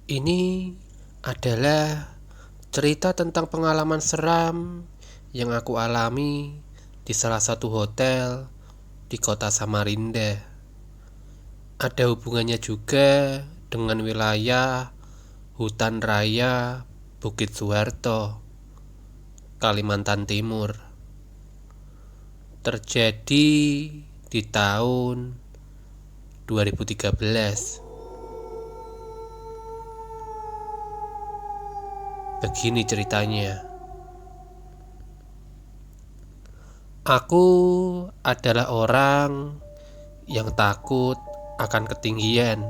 Ini adalah cerita tentang pengalaman seram yang aku alami di salah satu hotel di kota Samarinda. Ada hubungannya juga dengan wilayah Hutan Raya Bukit Suharto, Kalimantan Timur. Terjadi di tahun 2013. Begini ceritanya. Aku adalah orang yang takut akan ketinggian.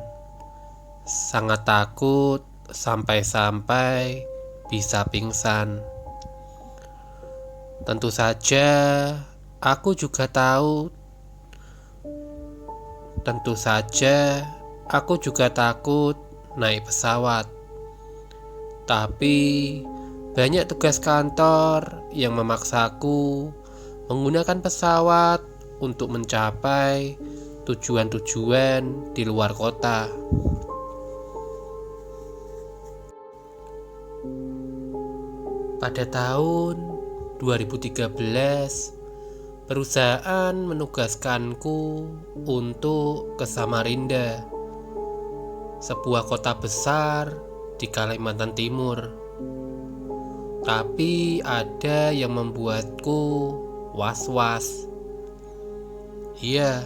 Sangat takut sampai-sampai bisa pingsan. Tentu saja aku juga takut naik pesawat. Tapi banyak tugas kantor yang memaksaku menggunakan pesawat untuk mencapai tujuan-tujuan di luar kota. Pada tahun 2013, perusahaan menugaskanku untuk ke Samarinda, sebuah kota besar di Kalimantan Timur. Tapi ada yang membuatku was-was. Iya,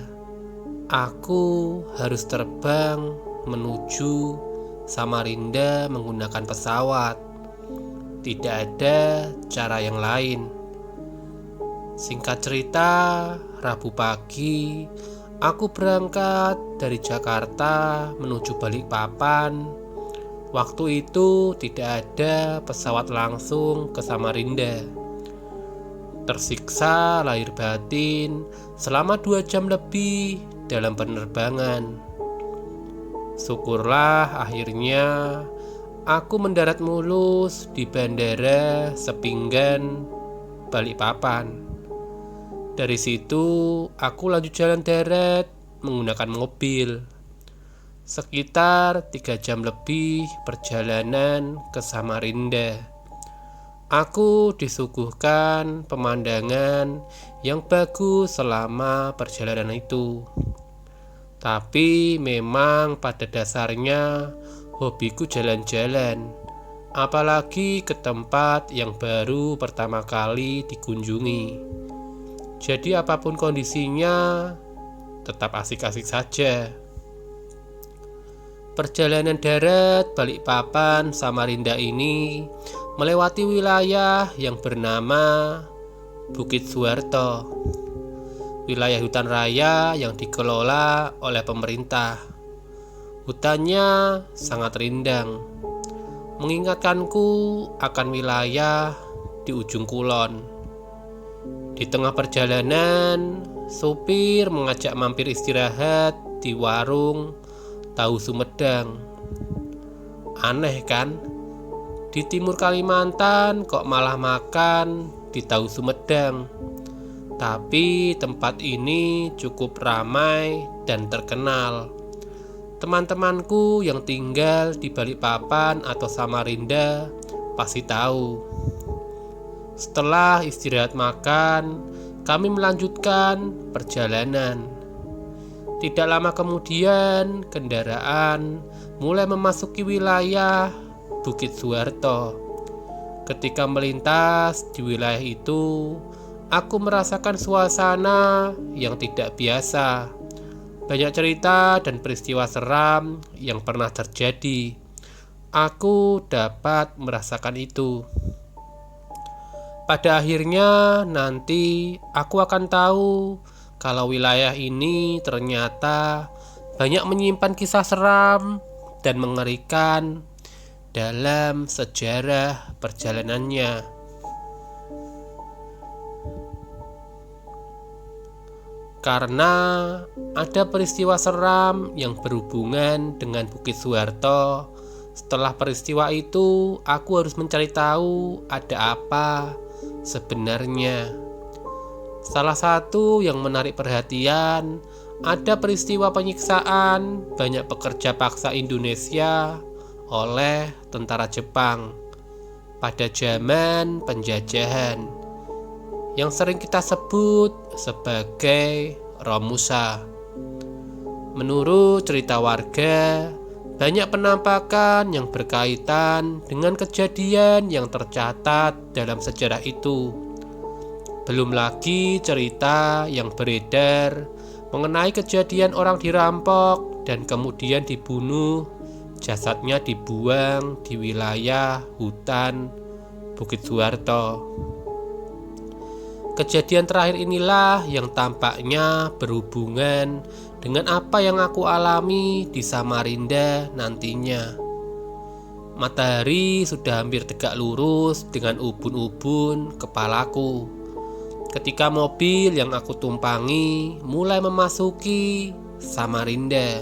aku harus terbang menuju Samarinda menggunakan pesawat. Tidak ada cara yang lain. Singkat cerita, Rabu pagi aku berangkat dari Jakarta menuju Balikpapan. Waktu itu tidak ada pesawat langsung ke Samarinda. Tersiksa lahir batin selama 2 jam lebih dalam penerbangan. Syukurlah akhirnya aku mendarat mulus di Bandara Sepinggan, Balikpapan. Dari situ aku lanjut jalan darat menggunakan mobil. Sekitar 3 jam lebih perjalanan ke Samarinda. Aku disuguhkan pemandangan yang bagus selama perjalanan itu. Tapi memang pada dasarnya hobiku jalan-jalan, apalagi ke tempat yang baru pertama kali dikunjungi. Jadi apapun kondisinya, tetap asik-asik saja. Perjalanan darat Balikpapan Samarinda ini melewati wilayah yang bernama Bukit Suharto, wilayah hutan raya yang dikelola oleh pemerintah. Hutannya sangat rindang, mengingatkanku akan wilayah di ujung kulon. Di tengah perjalanan, sopir mengajak mampir istirahat di warung tahu Sumedang. Aneh kan? Di timur Kalimantan kok malah makan di tahu Sumedang. Tapi tempat ini cukup ramai dan terkenal. Teman-temanku yang tinggal di Balikpapan atau Samarinda pasti tahu. Setelah istirahat makan, kami melanjutkan perjalanan. Tidak lama kemudian, kendaraan mulai memasuki wilayah Bukit Suharto. Ketika melintas di wilayah itu, aku merasakan suasana yang tidak biasa. Banyak cerita dan peristiwa seram yang pernah terjadi. Aku dapat merasakan itu. Pada akhirnya nanti aku akan tahu kalau wilayah ini ternyata banyak menyimpan kisah seram dan mengerikan dalam sejarah perjalanannya. Karena ada peristiwa seram yang berhubungan dengan Bukit Suharto. Setelah peristiwa itu, aku harus mencari tahu ada apa sebenarnya. Salah satu yang menarik perhatian, ada peristiwa penyiksaan banyak pekerja paksa Indonesia oleh tentara Jepang pada zaman penjajahan yang sering kita sebut sebagai Romusa. Menurut cerita warga, banyak penampakan yang berkaitan dengan kejadian yang tercatat dalam sejarah itu. Belum lagi cerita yang beredar mengenai kejadian orang dirampok dan kemudian dibunuh, jasadnya dibuang di wilayah hutan Bukit Suharto. Kejadian terakhir inilah yang tampaknya berhubungan dengan apa yang aku alami di Samarinda nantinya. Matahari sudah hampir tegak lurus dengan ubun-ubun kepalaku ketika mobil yang aku tumpangi mulai memasuki Samarinda.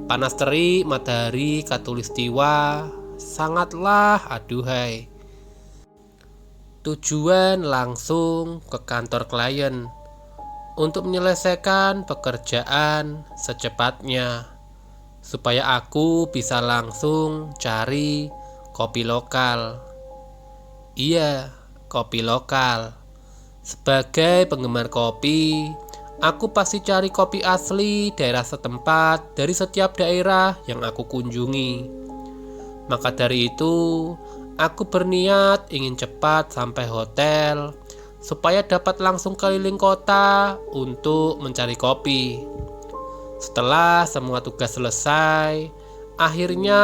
Panas terik matahari khatulistiwa sangatlah aduhai. Tujuan langsung ke kantor klien untuk menyelesaikan pekerjaan secepatnya, supaya aku bisa langsung cari kopi lokal. Iya, kopi lokal. Sebagai penggemar kopi, aku pasti cari kopi asli daerah setempat dari setiap daerah yang aku kunjungi. Maka dari itu, aku berniat ingin cepat sampai hotel supaya dapat langsung keliling kota untuk mencari kopi. Setelah semua tugas selesai, akhirnya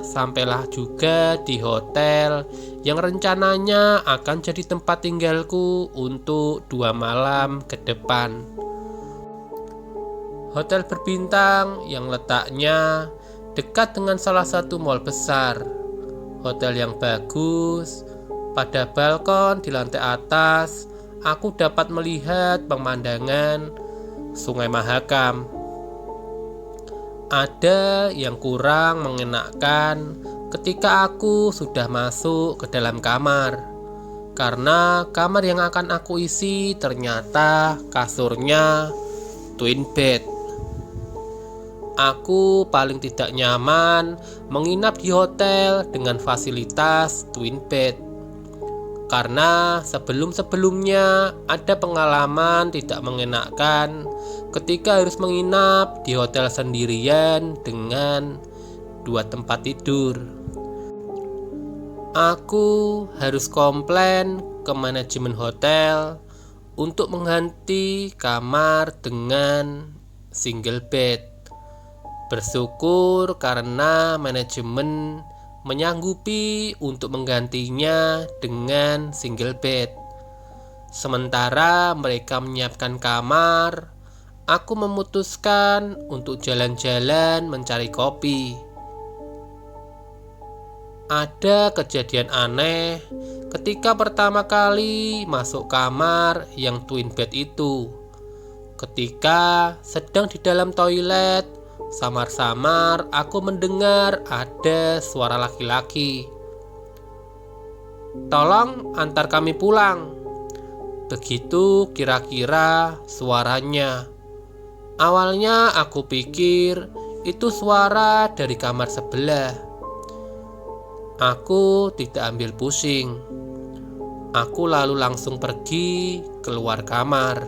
sampailah juga di hotel yang rencananya akan jadi tempat tinggalku untuk 2 malam ke depan. Hotel berbintang yang letaknya dekat dengan salah satu mal besar. Hotel yang bagus. Pada balkon di lantai atas, aku dapat melihat pemandangan Sungai Mahakam. Ada yang kurang mengenakan ketika aku sudah masuk ke dalam kamar, karena kamar yang akan aku isi ternyata kasurnya twin bed. Aku paling tidak nyaman menginap di hotel dengan fasilitas twin bed, karena sebelum-sebelumnya ada pengalaman tidak mengenakan ketika harus menginap di hotel sendirian dengan 2 tempat tidur. Aku harus komplain ke manajemen hotel untuk mengganti kamar dengan single bed. Bersyukur karena manajemen menyanggupi untuk menggantinya dengan single bed. Sementara mereka menyiapkan kamar, aku memutuskan untuk jalan-jalan mencari kopi. Ada kejadian aneh ketika pertama kali masuk kamar yang twin bed itu. Ketika sedang di dalam toilet, samar-samar aku mendengar ada suara laki-laki. "Tolong antar kami pulang." Begitu kira-kira suaranya. Awalnya aku pikir itu suara dari kamar sebelah. Aku tidak ambil pusing. Aku lalu langsung pergi keluar kamar.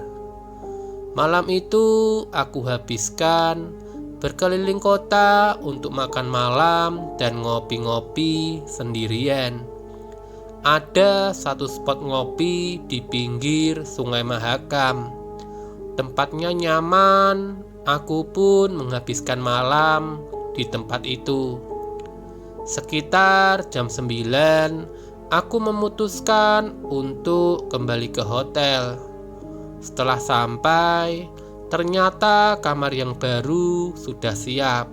Malam itu aku habiskan berkeliling kota untuk makan malam dan ngopi-ngopi sendirian. Ada satu spot ngopi di pinggir Sungai Mahakam. Tempatnya nyaman, aku pun menghabiskan malam di tempat itu. Sekitar jam 9, aku memutuskan untuk kembali ke hotel. Setelah sampai, ternyata kamar yang baru sudah siap.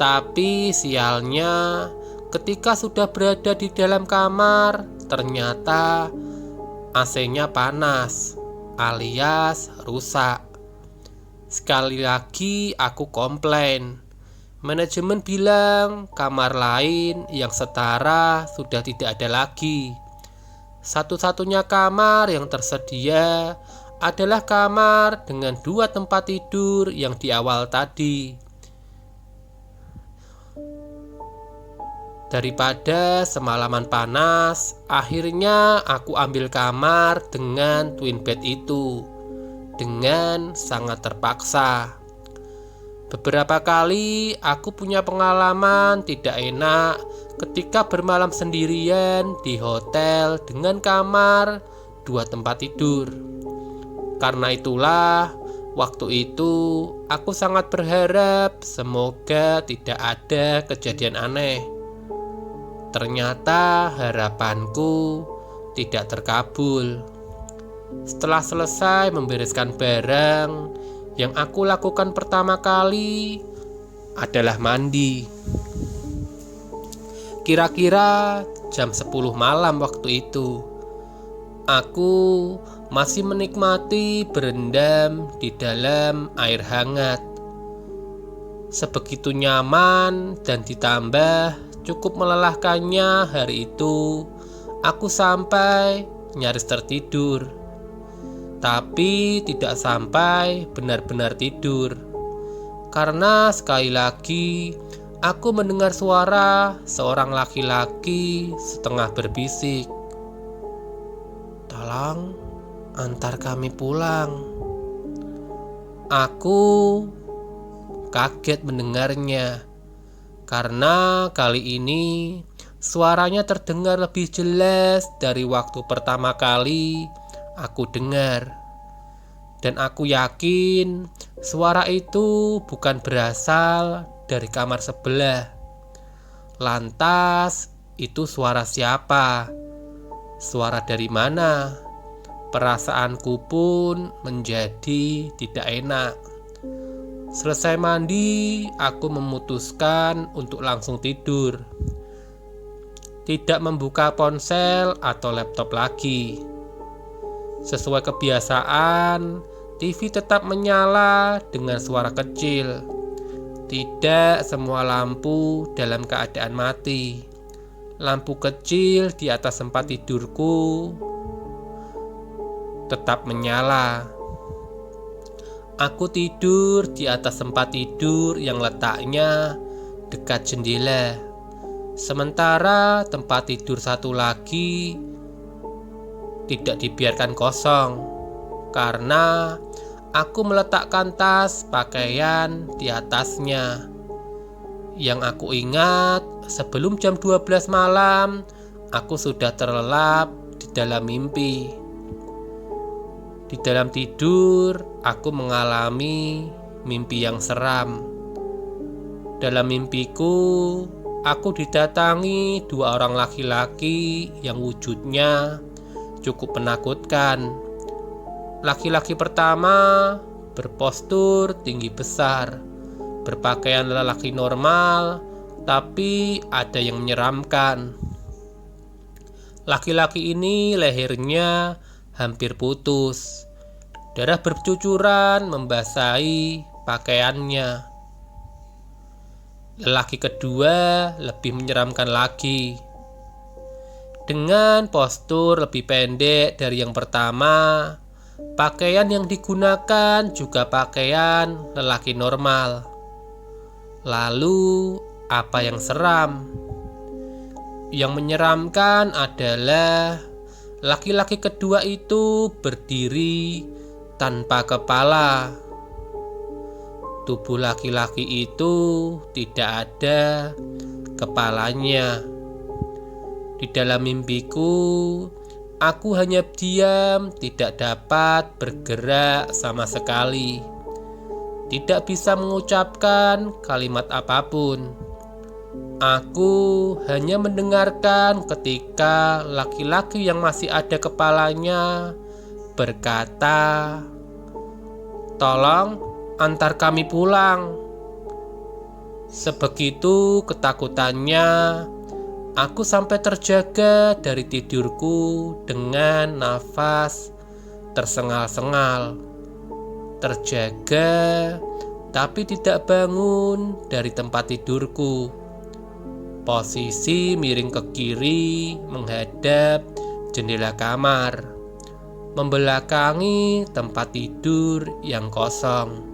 Tapi sialnya, ketika sudah berada di dalam kamar, ternyata AC-nya panas alias rusak. Sekali lagi aku komplain. Manajemen bilang kamar lain yang setara sudah tidak ada lagi. Satu-satunya kamar yang tersedia adalah kamar dengan 2 tempat tidur yang di awal tadi. Daripada semalaman panas, akhirnya aku ambil kamar dengan twin bed itu dengan sangat terpaksa. Beberapa kali aku punya pengalaman tidak enak ketika bermalam sendirian di hotel dengan kamar 2 tempat tidur. Karena itulah, waktu itu aku sangat berharap semoga tidak ada kejadian aneh. Ternyata harapanku tidak terkabul. Setelah selesai membereskan barang, yang aku lakukan pertama kali adalah mandi. Kira-kira jam 10 malam waktu itu. Aku masih menikmati berendam di dalam air hangat. Sebegitu nyaman dan ditambah cukup melelahkannya hari itu, aku sampai nyaris tertidur. Tapi tidak sampai benar-benar tidur. Karena sekali lagi aku mendengar suara seorang laki-laki setengah berbisik, "Tolong antar kami pulang." Aku kaget mendengarnya. Karena kali ini suaranya terdengar lebih jelas dari waktu pertama kali aku dengar. Dan aku yakin suara itu bukan berasal dari kamar sebelah. Lantas, itu suara siapa? Suara dari mana? Perasaanku pun menjadi tidak enak. Selesai mandi, aku memutuskan untuk langsung tidur. Tidak membuka ponsel atau laptop lagi. Sesuai kebiasaan, TV tetap menyala dengan suara kecil. Tidak semua lampu dalam keadaan mati. Lampu kecil di atas tempat tidurku tetap menyala. Aku tidur di atas tempat tidur yang letaknya dekat jendela. Sementara tempat tidur satu lagi tidak dibiarkan kosong, karena aku meletakkan tas pakaian di atasnya. Yang aku ingat, sebelum jam 12 malam, aku sudah terlelap di dalam mimpi. Di dalam tidur, aku mengalami mimpi yang seram. Dalam mimpiku, aku didatangi 2 orang laki-laki yang wujudnya cukup menakutkan. Laki-laki pertama berpostur tinggi besar, berpakaian lelaki normal, tapi ada yang menyeramkan. Laki-laki ini lehernya hampir putus. Darah bercucuran membasahi pakaiannya. Lelaki kedua lebih menyeramkan lagi. Dengan postur lebih pendek dari yang pertama, pakaian yang digunakan juga pakaian lelaki normal. Lalu, apa yang seram? Yang menyeramkan adalah laki-laki kedua itu berdiri tanpa kepala. Tubuh laki-laki itu tidak ada kepalanya. Di dalam mimpiku, aku hanya diam, tidak dapat bergerak sama sekali. Tidak bisa mengucapkan kalimat apapun. Aku hanya mendengarkan ketika laki-laki yang masih ada kepalanya berkata, "Tolong antar kami pulang." Sebegitu ketakutannya, aku sampai terjaga dari tidurku dengan nafas tersengal-sengal. Terjaga, tapi tidak bangun dari tempat tidurku. Posisi miring ke kiri menghadap jendela kamar, membelakangi tempat tidur yang kosong.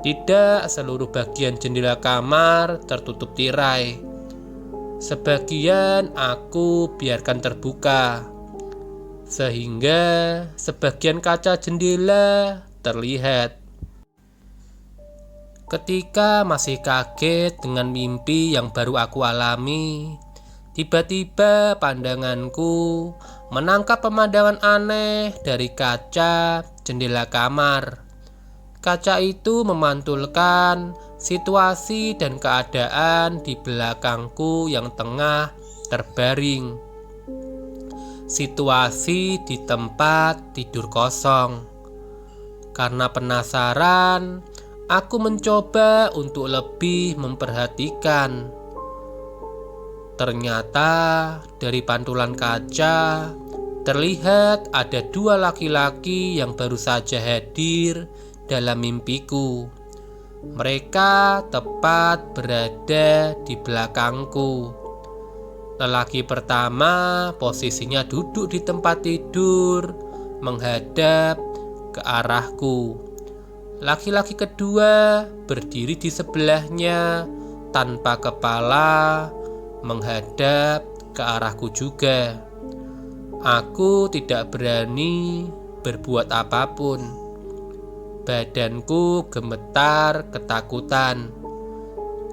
Tidak seluruh bagian jendela kamar tertutup tirai. Sebagian aku biarkan terbuka, sehingga sebagian kaca jendela terlihat. Ketika masih kaget dengan mimpi yang baru aku alami, tiba-tiba pandanganku menangkap pemandangan aneh dari kaca jendela kamar. Kaca itu memantulkan situasi dan keadaan di belakangku yang tengah terbaring. Situasi di tempat tidur kosong. Karena penasaran, aku mencoba untuk lebih memperhatikan. Ternyata dari pantulan kaca terlihat ada dua laki-laki yang baru saja hadir dalam mimpiku. Mereka tepat berada di belakangku. Lelaki pertama posisinya duduk di tempat tidur menghadap ke arahku. Laki-laki kedua berdiri di sebelahnya tanpa kepala menghadap ke arahku juga. Aku tidak berani berbuat apapun. Badanku gemetar ketakutan.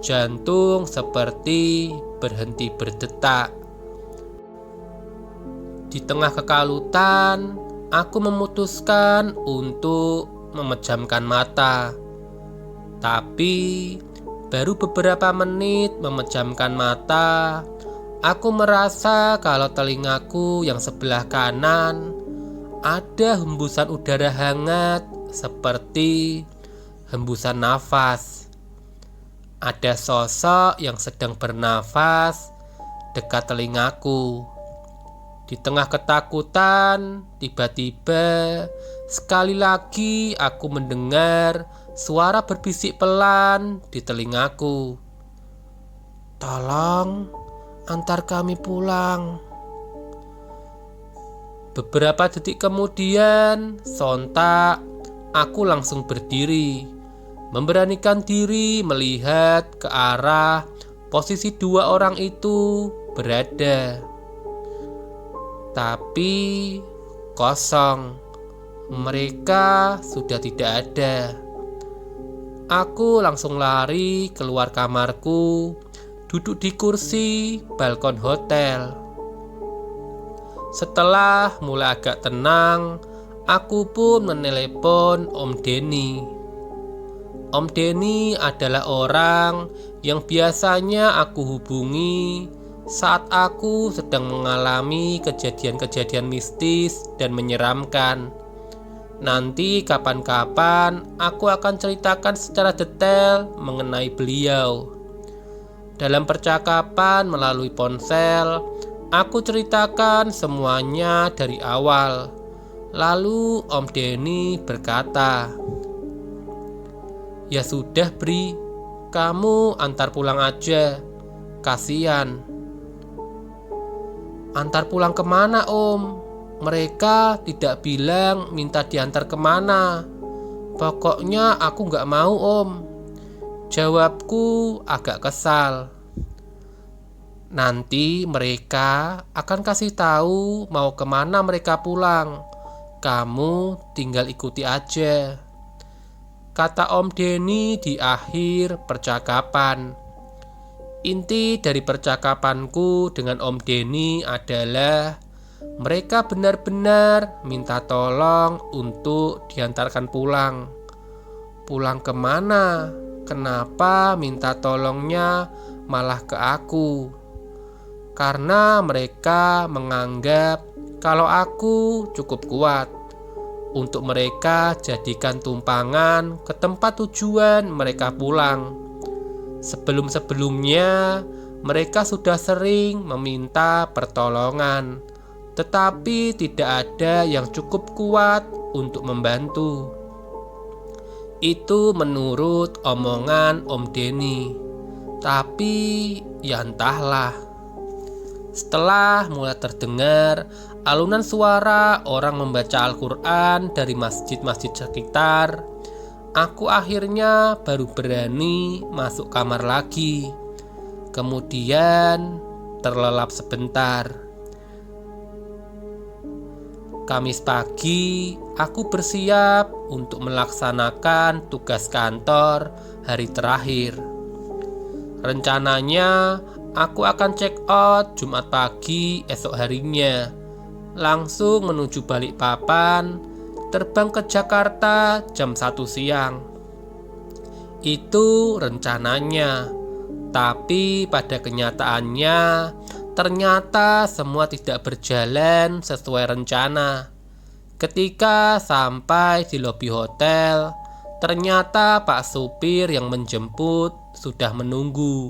Jantung seperti berhenti berdetak. Di tengah kekalutan, aku memutuskan untuk memejamkan mata. Tapi baru beberapa menit memejamkan mata, aku merasa kalau telingaku yang sebelah kanan ada hembusan udara hangat seperti hembusan nafas. Ada sosok yang sedang bernafas dekat telingaku. Di tengah ketakutan, tiba-tiba sekali lagi aku mendengar suara berbisik pelan di telingaku. "Tolong antar kami pulang." Beberapa detik kemudian, sontak aku langsung berdiri, memberanikan diri melihat ke arah posisi dua orang itu berada. Tapi kosong. Mereka sudah tidak ada. Aku langsung lari keluar kamarku, duduk di kursi balkon hotel. Setelah mulai agak tenang, aku pun menelepon Om Denny. Om Denny adalah orang yang biasanya aku hubungi saat aku sedang mengalami kejadian-kejadian mistis dan menyeramkan. Nanti kapan-kapan aku akan ceritakan secara detail mengenai beliau. Dalam percakapan melalui ponsel, aku ceritakan semuanya dari awal. Lalu Om Denny berkata, "Ya sudah Bri, kamu antar pulang aja, kasihan." "Antar pulang kemana Om? Mereka tidak bilang minta diantar kemana. Pokoknya aku gak mau Om." Jawabku agak kesal. "Nanti mereka akan kasih tahu mau kemana mereka pulang. Kamu tinggal ikuti aja," kata Om Denny di akhir percakapan. Inti dari percakapanku dengan Om Denny adalah mereka benar-benar minta tolong untuk diantarkan pulang. Pulang kemana? Kenapa minta tolongnya malah ke aku? Karena mereka menganggap kalau aku cukup kuat untuk mereka jadikan tumpangan ke tempat tujuan mereka pulang. Sebelum-sebelumnya mereka sudah sering meminta pertolongan, tetapi tidak ada yang cukup kuat untuk membantu. Itu menurut omongan Om Denny. Tapi ya entahlah. Setelah mulai terdengar alunan suara orang membaca Al-Quran dari masjid-masjid sekitar, aku akhirnya baru berani masuk kamar lagi. Kemudian terlelap sebentar. Kamis pagi, aku bersiap untuk melaksanakan tugas kantor hari terakhir. Rencananya, aku akan check out Jumat pagi esok harinya, langsung menuju Balikpapan, terbang ke Jakarta jam 1 siang. Itu rencananya, tapi pada kenyataannya ternyata semua tidak berjalan sesuai rencana. Ketika sampai di lobi hotel, ternyata Pak supir yang menjemput sudah menunggu.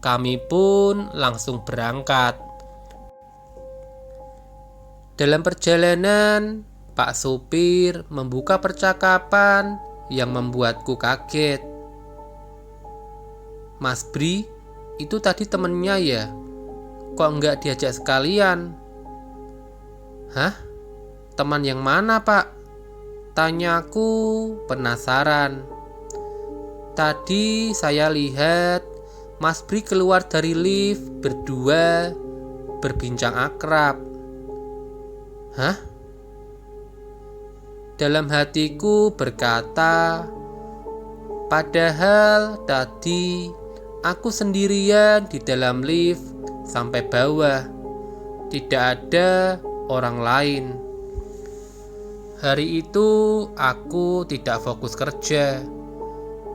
Kami pun langsung berangkat. Dalam perjalanan, Pak supir membuka percakapan yang membuatku kaget. "Mas Bri, itu tadi temennya ya? Kok nggak diajak sekalian?" "Hah? Teman yang mana, Pak?" tanyaku penasaran. "Tadi saya lihat Mas Bri keluar dari lift berdua berbincang akrab." "Hah?" Dalam hatiku berkata, padahal tadi aku sendirian di dalam lift sampai bawah. Tidak ada orang lain. Hari itu aku tidak fokus kerja.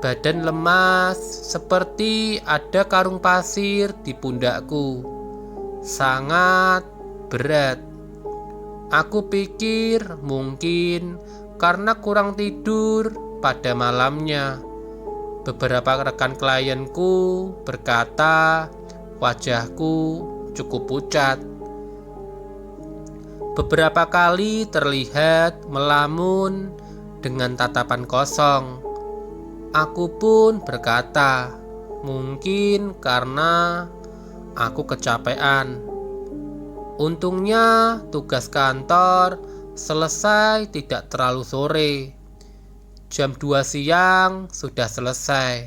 Badan lemas seperti ada karung pasir di pundakku. Sangat berat. Aku pikir mungkin karena kurang tidur pada malamnya. Beberapa rekan klienku berkata wajahku cukup pucat. Beberapa kali terlihat melamun dengan tatapan kosong. Aku pun berkata, mungkin karena aku kecapean. Untungnya tugas kantor selesai tidak terlalu sore. Jam 2 siang sudah selesai.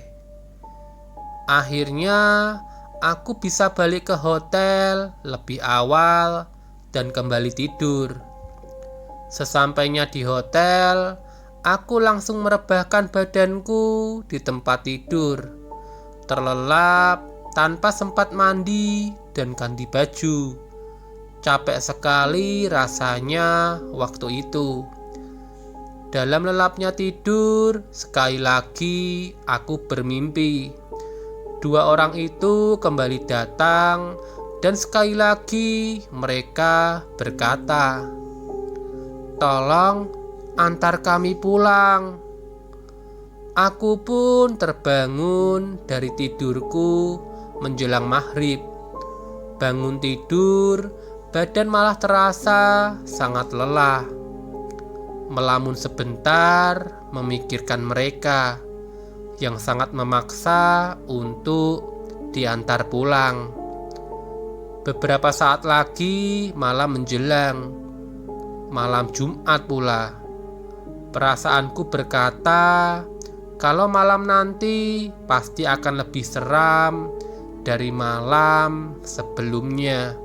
Akhirnya aku bisa balik ke hotel lebih awal dan kembali tidur. Sesampainya di hotel, aku langsung merebahkan badanku di tempat tidur, terlelap tanpa sempat mandi dan ganti baju. Capek sekali rasanya waktu itu. Dalam lelapnya tidur, sekali lagi aku bermimpi. Dua orang itu kembali datang dan sekali lagi mereka berkata, "Tolong antar kami pulang." Aku pun terbangun dari tidurku menjelang maghrib. Bangun tidur, badan malah terasa sangat lelah. Melamun sebentar memikirkan mereka yang sangat memaksa untuk diantar pulang. Beberapa saat lagi malam menjelang, malam Jumat pula. Perasaanku berkata, kalau malam nanti pasti akan lebih seram dari malam sebelumnya.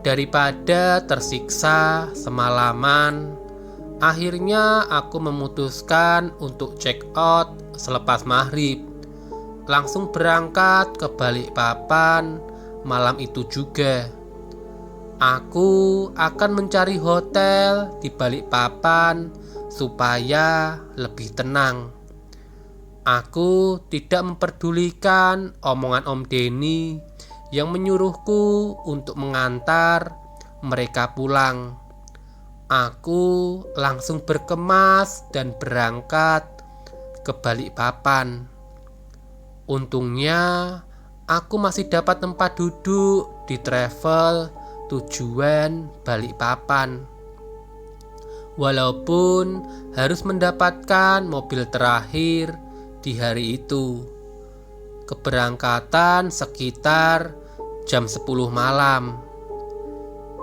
Daripada tersiksa semalaman, akhirnya aku memutuskan untuk check out selepas maghrib. Langsung berangkat ke Balikpapan malam itu juga. Aku akan mencari hotel di Balikpapan supaya lebih tenang. Aku tidak memperdulikan omongan Om Denny yang menyuruhku untuk mengantar mereka pulang. Aku langsung berkemas dan berangkat ke Balikpapan. Untungnya aku masih dapat tempat duduk di travel tujuan Balikpapan. Walaupun harus mendapatkan mobil terakhir di hari itu. Keberangkatan sekitar jam 10 malam.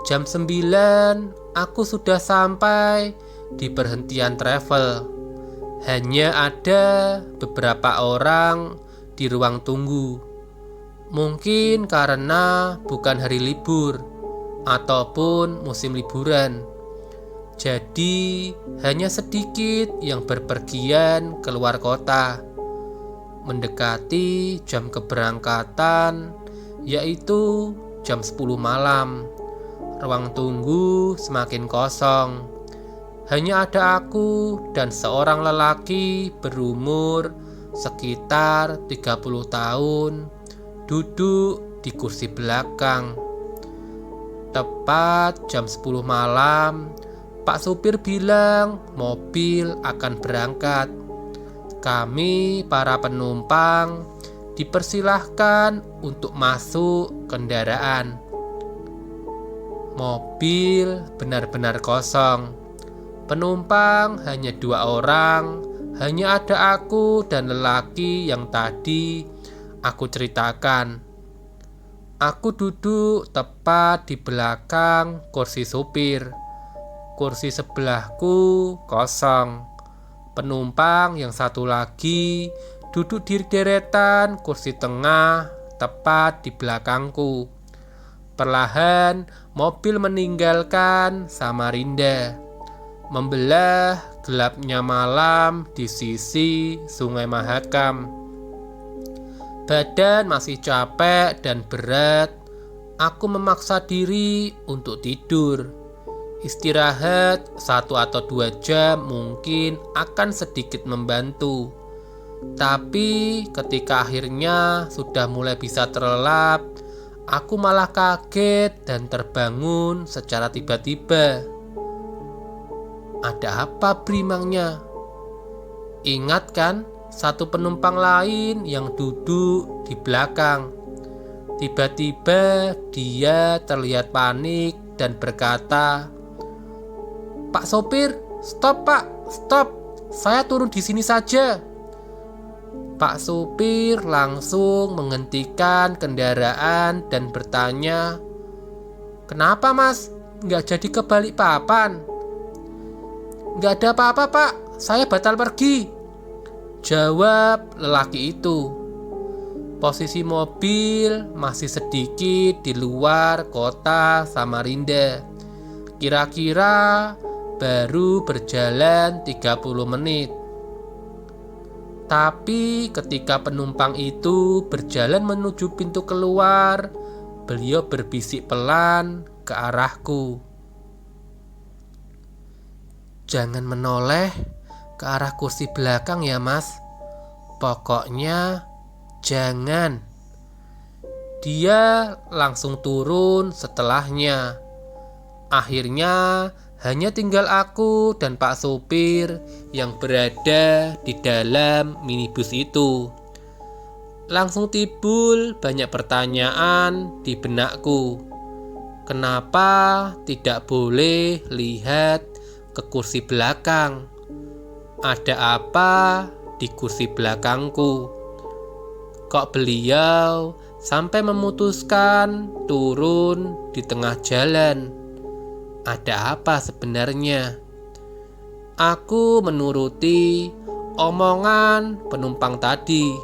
Jam 9 aku sudah sampai di perhentian travel. Hanya ada beberapa orang di ruang tunggu. Mungkin karena bukan hari libur ataupun musim liburan. Jadi hanya sedikit yang berpergian keluar kota. Mendekati jam keberangkatan, yaitu jam 10 malam. Ruang tunggu semakin kosong. Hanya ada aku dan seorang lelaki berumur sekitar 30 tahun duduk di kursi belakang. Tepat jam 10 malam, Pak supir bilang mobil akan berangkat. Kami para penumpang dipersilahkan untuk masuk kendaraan. Mobil benar-benar kosong. Penumpang hanya 2 orang. Hanya ada aku dan lelaki yang tadi aku ceritakan. Aku duduk tepat di belakang kursi supir. Kursi sebelahku kosong. Penumpang yang satu lagi duduk di deretan kursi tengah tepat di belakangku. Perlahan mobil meninggalkan Samarinda, membelah gelapnya malam di sisi Sungai Mahakam. Badan masih capek dan berat. Aku memaksa diri untuk tidur. Istirahat 1 atau 2 jam mungkin akan sedikit membantu. Tapi ketika akhirnya sudah mulai bisa terlelap, aku malah kaget dan terbangun secara tiba-tiba. Ada apa berimangnya? Ingat kan, satu penumpang lain yang duduk di belakang. Tiba-tiba dia terlihat panik dan berkata, "Pak sopir, stop Pak, stop. Saya turun di sini saja." Pak supir langsung menghentikan kendaraan dan bertanya, "Kenapa Mas? Nggak jadi ke Balikpapan?" "Nggak ada apa-apa Pak, saya batal pergi," jawab lelaki itu. Posisi mobil masih sedikit di luar kota Samarinda. Kira-kira baru berjalan 30 menit. Tapi ketika penumpang itu berjalan menuju pintu keluar, beliau berbisik pelan ke arahku, "Jangan menoleh ke arah kursi belakang ya Mas. Pokoknya jangan." Dia langsung turun setelahnya. Akhirnya hanya tinggal aku dan Pak supir yang berada di dalam minibus itu. Langsung timbul banyak pertanyaan di benakku. Kenapa tidak boleh lihat ke kursi belakang? Ada apa di kursi belakangku? Kok beliau sampai memutuskan turun di tengah jalan? Ada apa sebenarnya? Aku menuruti omongan penumpang tadi,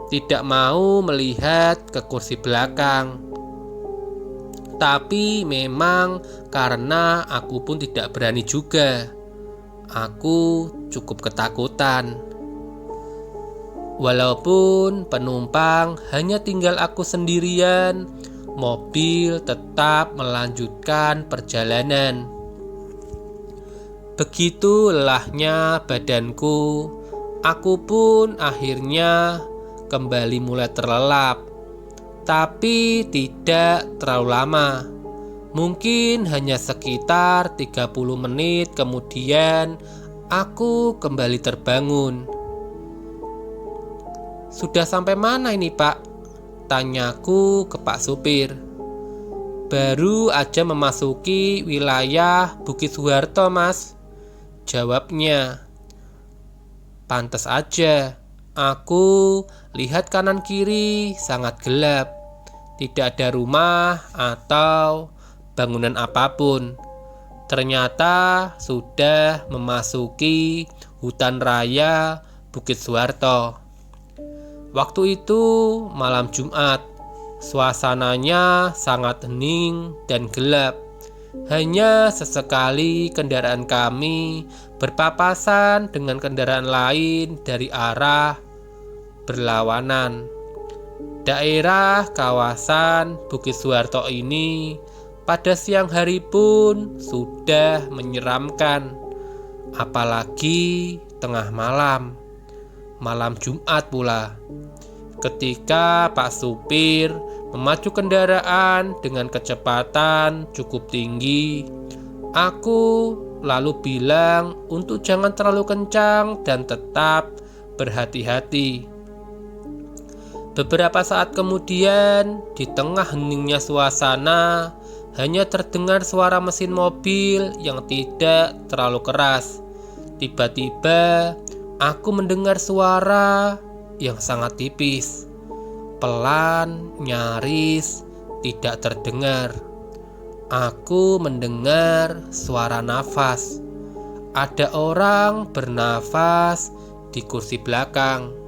tidak mau melihat ke kursi belakang. Tapi memang karena aku pun tidak berani juga. Aku cukup ketakutan. Walaupun penumpang hanya tinggal aku sendirian, mobil tetap melanjutkan perjalanan. Begitu lelahnya badanku, aku pun akhirnya kembali mulai terlelap. Tapi tidak terlalu lama. Mungkin hanya sekitar 30 menit kemudian aku kembali terbangun. "Sudah sampai mana ini Pak?" tanyaku ke Pak supir. "Baru aja memasuki wilayah Bukit Soeharto Mas," jawabnya. Pantas aja, aku lihat kanan kiri sangat gelap. Tidak ada rumah atau bangunan apapun. Ternyata sudah memasuki hutan raya Bukit Suharto. Waktu itu malam Jumat, suasananya sangat hening dan gelap. Hanya sesekali kendaraan kami berpapasan dengan kendaraan lain dari arah berlawanan. Daerah kawasan Bukit Suharto ini pada siang hari pun sudah menyeramkan, apalagi tengah malam Jumat pula. Ketika Pak Supir memacu kendaraan dengan kecepatan cukup tinggi, aku lalu bilang untuk jangan terlalu kencang dan tetap berhati-hati. Beberapa saat kemudian, di tengah heningnya suasana, hanya terdengar suara mesin mobil yang tidak terlalu keras. Tiba-tiba, aku mendengar suara yang sangat tipis, pelan, nyaris, tidak terdengar. Aku mendengar suara nafas. Ada orang bernafas di kursi belakang.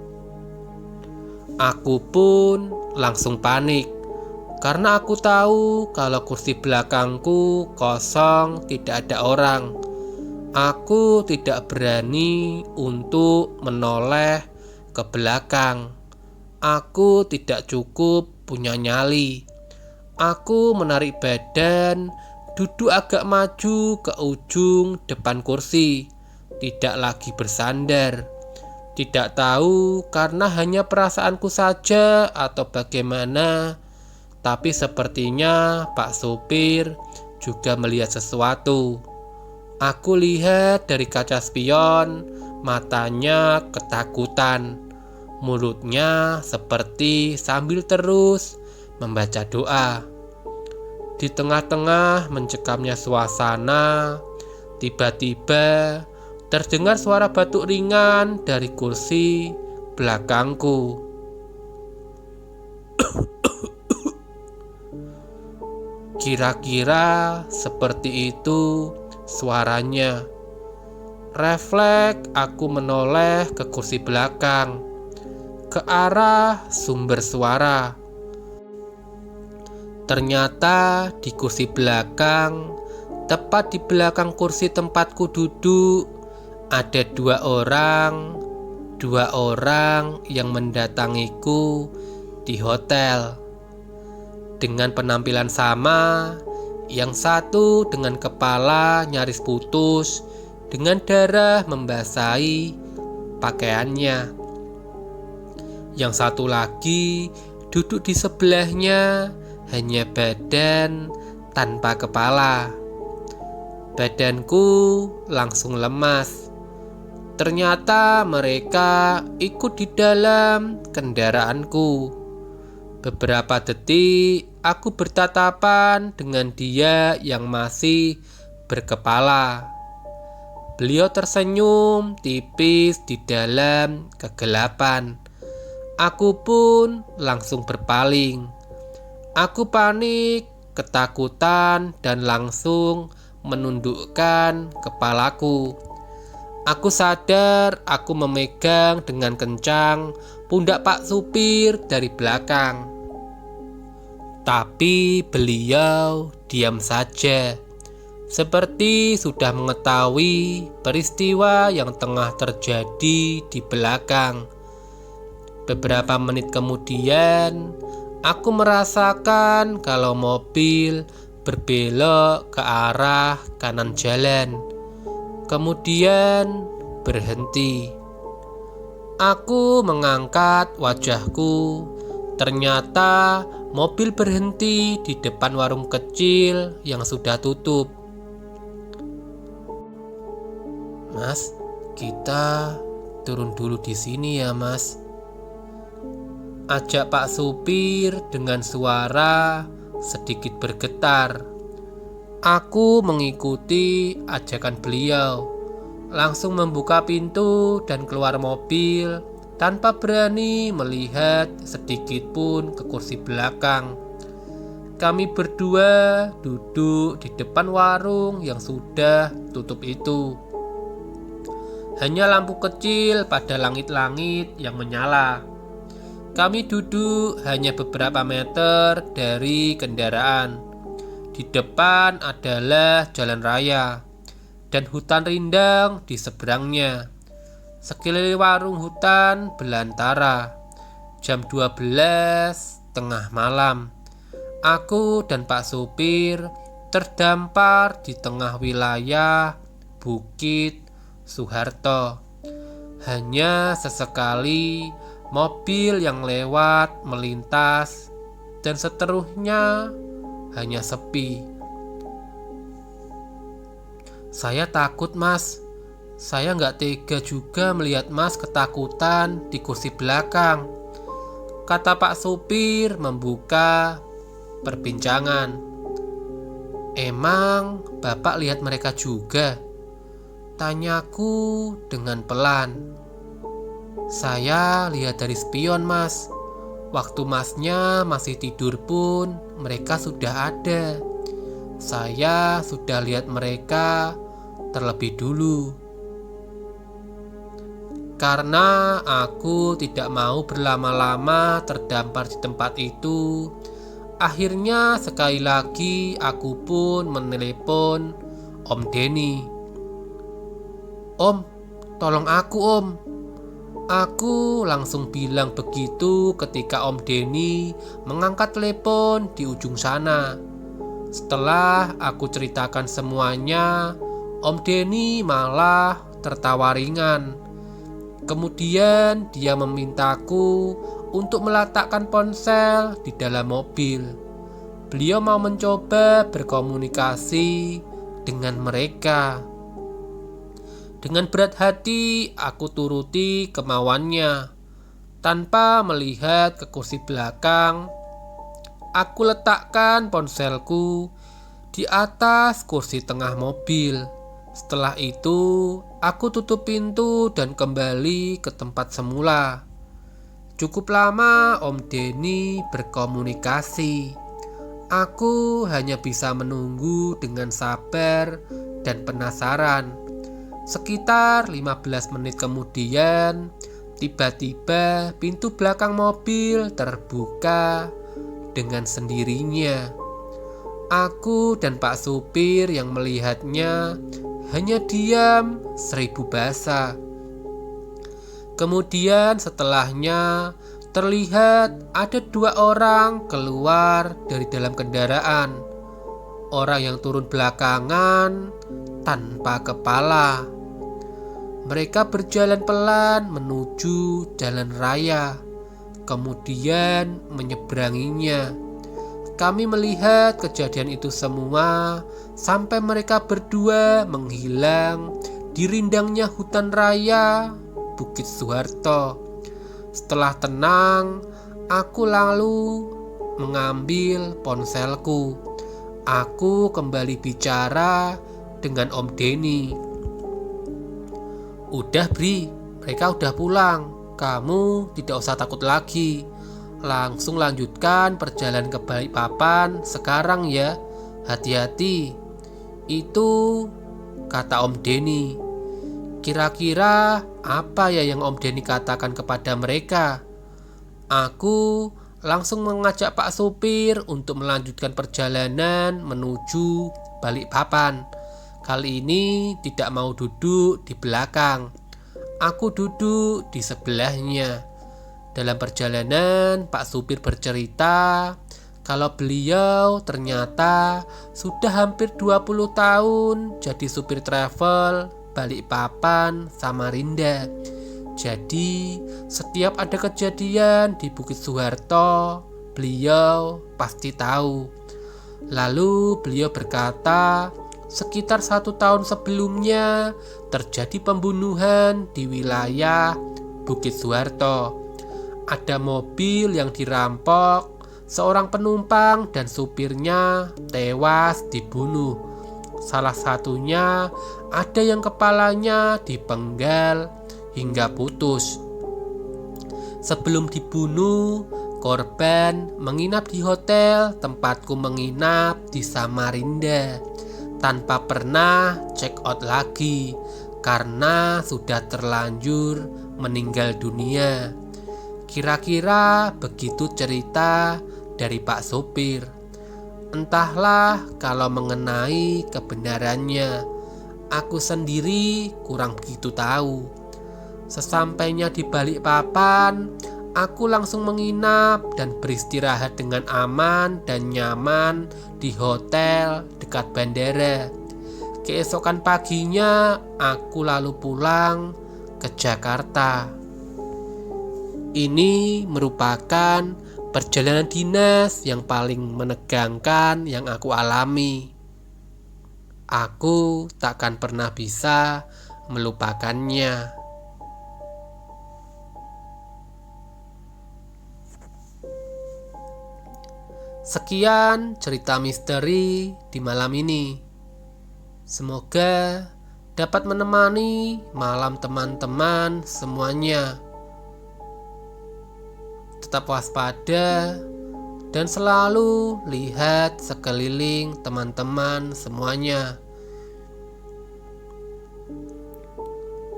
Aku pun langsung panik karena aku tahu kalau kursi belakangku kosong, tidak ada orang. Aku tidak berani untuk menoleh ke belakang. Aku tidak cukup punya nyali. Aku menarik badan, duduk agak maju ke ujung depan kursi, tidak lagi bersandar. Tidak tahu karena hanya perasaanku saja atau bagaimana, tapi sepertinya Pak Supir juga melihat sesuatu. Aku lihat dari kaca spion, matanya ketakutan, mulutnya seperti sambil terus membaca doa. Di tengah-tengah mencekamnya suasana, tiba-tiba terdengar suara batuk ringan dari kursi belakangku. Kira-kira seperti itu suaranya. Refleks aku menoleh ke kursi belakang, ke arah sumber suara. Ternyata di kursi belakang, tepat di belakang kursi tempatku duduk, ada dua orang yang mendatangiku di hotel dengan penampilan sama. Yang satu dengan kepala nyaris putus, dengan darah membasahi pakaiannya. Yang satu lagi duduk di sebelahnya, hanya badan tanpa kepala. Badanku langsung lemas. Ternyata mereka ikut di dalam kendaraanku. Beberapa detik aku bertatapan dengan dia yang masih berkepala. Beliau tersenyum tipis di dalam kegelapan. Aku pun langsung berpaling. Aku panik, ketakutan, dan langsung menundukkan kepalaku. Aku sadar aku memegang dengan kencang pundak Pak Supir dari belakang. Tapi beliau diam saja, seperti sudah mengetahui peristiwa yang tengah terjadi di belakang. Beberapa menit kemudian, aku merasakan kalau mobil berbelok ke arah kanan jalan, kemudian berhenti. Aku mengangkat wajahku. Ternyata mobil berhenti di depan warung kecil yang sudah tutup. "Mas, kita turun dulu di sini ya, Mas," ajak Pak Supir dengan suara sedikit bergetar. Aku mengikuti ajakan beliau, langsung membuka pintu dan keluar mobil tanpa berani melihat sedikit pun ke kursi belakang. Kami berdua duduk di depan warung yang sudah tutup itu. hanya lampu kecil pada langit-langit yang menyala. Kami duduk hanya beberapa meter dari kendaraan. Di depan adalah jalan raya dan hutan rindang di seberangnya. Sekeliling warung hutan belantara. Jam 12 tengah malam. Aku dan Pak Supir terdampar di tengah wilayah Bukit Soeharto. Hanya sesekali mobil yang lewat melintas dan seterusnya hanya sepi. Saya takut, Mas. Saya nggak tega juga melihat Mas ketakutan di kursi belakang, kata Pak Supir membuka perbincangan. Emang Bapak lihat mereka juga? Tanyaku dengan pelan. Saya lihat dari spion, Mas. Waktu Masnya masih tidur pun mereka sudah ada. Saya sudah lihat mereka terlebih dulu. Karena aku tidak mau berlama-lama terdampar di tempat itu, akhirnya sekali lagi aku pun menelepon Om Denny. Om, tolong aku, Om. Aku langsung bilang begitu ketika Om Denny mengangkat telepon di ujung sana. Setelah aku ceritakan semuanya, Om Denny malah tertawa ringan. Kemudian dia memintaku untuk meletakkan ponsel di dalam mobil. Beliau mau mencoba berkomunikasi dengan mereka. Dengan berat hati aku turuti kemauannya. Tanpa melihat ke kursi belakang, aku letakkan ponselku di atas kursi tengah mobil. Setelah itu, aku tutup pintu dan kembali ke tempat semula. Cukup lama Om Denny berkomunikasi. Aku hanya bisa menunggu dengan sabar dan penasaran. Sekitar 15 menit kemudian, tiba-tiba pintu belakang mobil terbuka dengan sendirinya. Aku dan Pak Supir yang melihatnya hanya diam 1000 bahasa. Kemudian setelahnya terlihat ada 2 orang keluar dari dalam kendaraan. Orang yang turun belakangan tanpa kepala. Mereka berjalan pelan menuju jalan raya, kemudian menyeberanginya. Kami melihat kejadian itu semua sampai mereka berdua menghilang di rindangnya hutan raya Bukit Soeharto. Setelah tenang, aku lalu mengambil ponselku. Aku kembali bicara dengan Om Denny. Udah Bri, mereka udah pulang. Kamu tidak usah takut lagi. Langsung lanjutkan perjalanan ke Balikpapan sekarang ya. Hati-hati. Itu kata Om Denny. Kira-kira apa ya yang Om Denny katakan kepada mereka? Aku langsung mengajak Pak Supir untuk melanjutkan perjalanan menuju Balikpapan. Kali ini tidak mau duduk di belakang. Aku duduk di sebelahnya. Dalam perjalanan, Pak Supir bercerita kalau beliau ternyata sudah hampir 20 tahun jadi supir travel Balikpapan Samarinda. Jadi setiap ada kejadian di Bukit Soeharto, beliau pasti tahu. Lalu beliau berkata, sekitar 1 tahun sebelumnya terjadi pembunuhan di wilayah Bukit Soeharto. Ada mobil yang dirampok, seorang penumpang dan supirnya tewas dibunuh. Salah satunya ada yang kepalanya dipenggal hingga putus. Sebelum dibunuh, korban menginap di hotel tempatku menginap di Samarinda tanpa pernah check out lagi karena sudah terlanjur meninggal dunia. Kira-kira begitu cerita dari Pak sopir. Entahlah kalau mengenai kebenarannya, aku sendiri kurang begitu tahu. Sesampainya di Balikpapan, aku langsung menginap dan beristirahat dengan aman dan nyaman di hotel dekat bandara. Keesokan paginya, aku lalu pulang ke Jakarta. Ini merupakan perjalanan dinas yang paling menegangkan yang aku alami. Aku takkan pernah bisa melupakannya. Sekian cerita misteri di malam ini. Semoga dapat menemani malam teman-teman semuanya. Tetap waspada dan selalu lihat sekeliling teman-teman semuanya.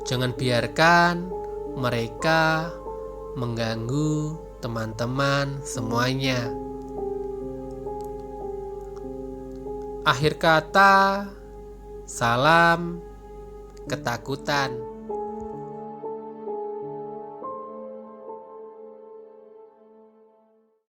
Jangan biarkan mereka mengganggu teman-teman semuanya. Akhir kata, salam ketakutan.